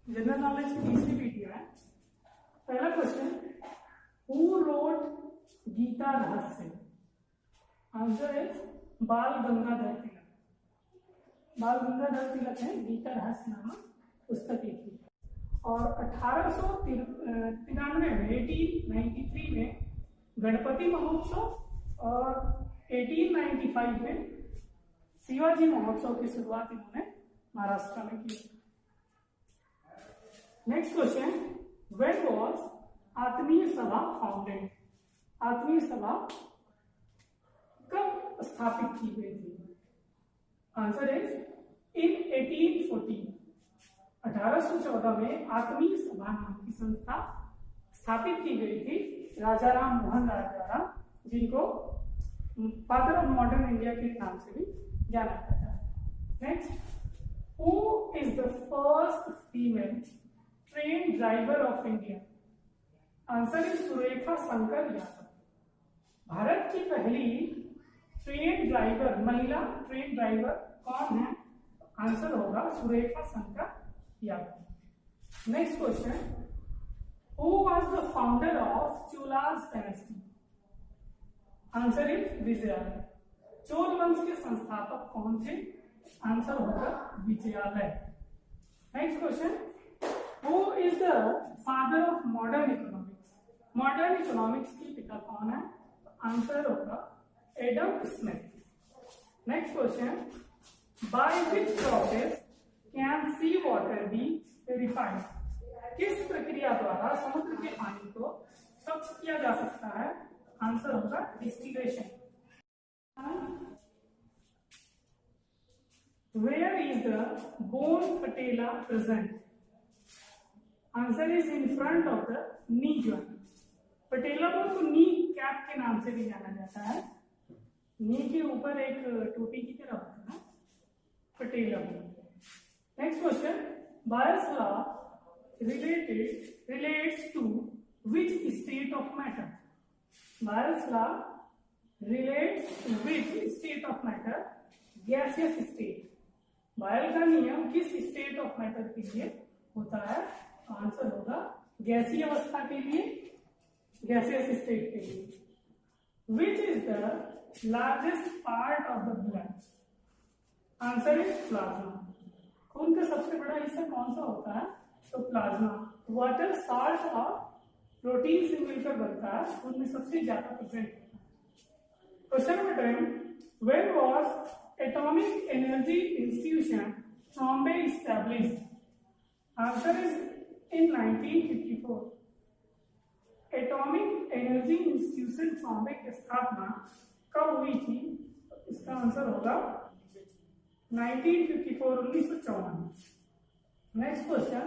General knowledge की तीसरी video है। पहला क्वेश्चन, हु रोट गीता रहस्य? आंसर इज बाल गंगाधर तिलक। बाल गंगाधर तिलक ने गीता रहस्य नामक पुस्तक लिखी और 1893 में 1893 में गणपति महोत्सव और 1895 में शिवाजी महोत्सव की शुरुआत इन्होंने महाराष्ट्र में की। नेक्स्ट क्वेश्चन, व्हेन वाज आत्मीय सभा फाउंडेड? आत्मीय सभा कब स्थापित की गई थी? Answer is in 1814। 1814 में आत्मीय सभा नाम की संस्था स्थापित की गई थी राजा राम मोहन राय द्वारा, जिनको फादर ऑफ मॉडर्न इंडिया के नाम से भी जाना जाता है। Next, who is the first female train driver of India? Answer is Surekha Shankar Yadav. Bharat की पहली ट्रेन ड्राइवर, महिला ट्रेन ड्राइवर कौन है? आंसर होगा Surekha Shankar Yadav. Next question, who was the founder of Cholas dynasty? Answer is Vijayalaya. Chola वंश के संस्थापक कौन थे? आंसर होगा Vijayalaya. Next question, Who is the father of modern economics? Modern economics की पिता कौन है? आंसर होगा Adam Smith. Next question, by which process can see water be purified? किस प्रक्रिया द्वारा समुद्र के पानी को स्वच्छ किया जा सकता है? आंसर होगा distillation. Where is the bone patella present? Answer is in front of the knee joint. Patella bone को नी कैप के नाम से भी जाना जाता है। नी के ऊपर एक टोपी की तरह होता है ना, patella bone. Next question, Boyle's law relates to which state of matter? Boyle's law relates to which state of matter? Gaseous state. Boyle का नियम किस स्टेट ऑफ मैटर के लिए होता है? आंसर होगा गैसीय अवस्था के लिए, गैसियस स्टेट के लिए। Which is the largest part of the blood? Answer is plasma. खून का सबसे बड़ा हिस्सा कौन सा होता है? तो प्लाज्मा। वाटर सॉल्ट और प्रोटीन से मिलकर बनता है, उनमें सबसे ज्यादा प्रेजेंट होता है। Question number 10, when was atomic energy institution Bombay established? Answer is in 1954। Atomic energy institution Bombay की स्थापना कब हुई थी? इसका आंसर होगा 1954, 1954। Next question,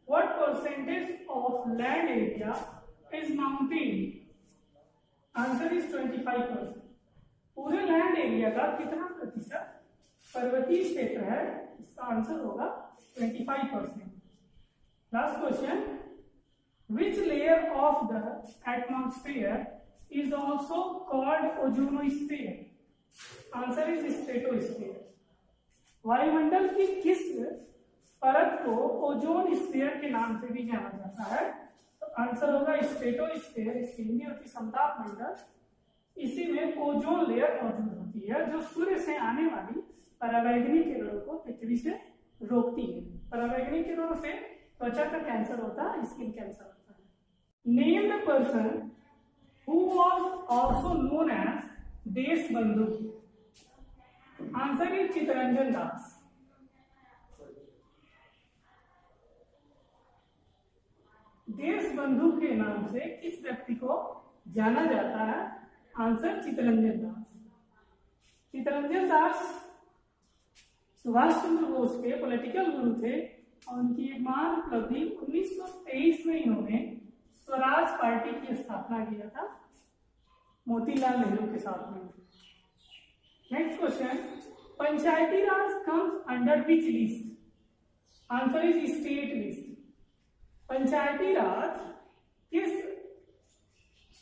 what percentage of land area is mountain? Answer is 25%। पूरे लैंड एरिया का कितना प्रतिशत पर्वतीय क्षेत्र है? इसका आंसर होगा 25%। Last question, which layer of the atmosphere is also called ozonosphere? Answer is stratosphere। वायुमंडल की किस परत को ओजोन स्फीयर के नाम से भी जाना जाता है? तो आंसर होगा स्ट्रेटोस्फीयर। इसकी हिंदी होती संताप मंडल। इसी में ओजोन लेयर मौजूद होती है, जो सूर्य से आने वाली परावैंगनी किरणों को पृथ्वी से रोकती है। परावैंगनी किरणों से त्वचा का कैंसर होता है, स्किन कैंसर होता है। Name the person who was also known as Desh Bandhu? Answer is Chittaranjan Das. Desh Bandhu के नाम से किस व्यक्ति को जाना जाता है? आंसर चित्तरंजन दास। चित्तरंजन दास सुभाष चंद्र बोस के पॉलिटिकल गुरु थे और उनकी एक महान उपलब्धि 1923 में इन्होंने स्वराज पार्टी की स्थापना किया था मोतीलाल नेहरू के साथ में। Next question, Panchayati Raj comes under which list? Answer is state list. Panchayati Raj किस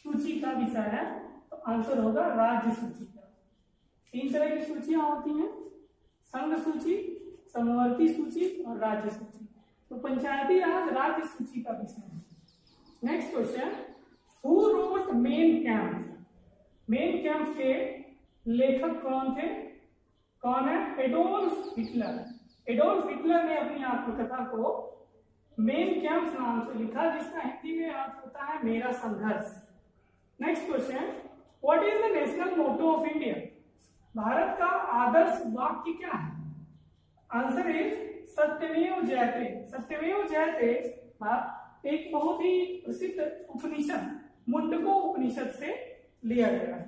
सूची का विषय है? तो आंसर होगा राज्य सूची का। 3 तरह की सूचियां होती हैं, संघ सूची, समवर्ती सूची और राज्य सूची। तो पंचायती राज राज्य सूची का विषय है। Next question, who wrote main camp? Main camp के लेखक कौन थे? कौन है? Adolf Hitler. एडोल्फ हिटलर ने अपनी आत्मकथा को मेन कैंप नाम से लिखा, जिसका हिंदी में अर्थ होता है मेरा संघर्ष। Next question, what is the national motto of India? Bharat का आदर्श वाक्य क्या है? आंसर इज सत्यमेव जयते। सत्यमेव जयते एक बहुत ही प्रसिद्ध उपनिषद मुंडको उपनिषद से लिया गया है।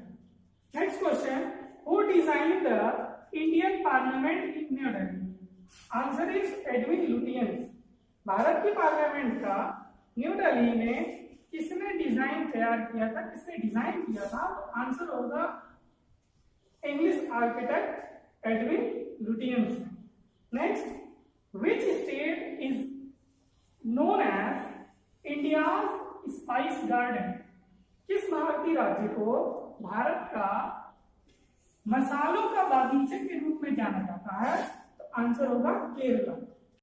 Next question, who design the Indian parliament in new Delhi? Answer is Edwin Lutyens. Bharat की पार्लियामेंट का न्यू दिल्ली में किसने डिजाइन तैयार किया था? किसने डिजाइन किया था? तो आंसर होगा English architect Edwin Lutyens. Next, which state is known as India's spice garden? किस भारतीय राज्य को भारत का मसालों का बागीचे के रूप में जाना जाता है? तो आंसर होगा केरला।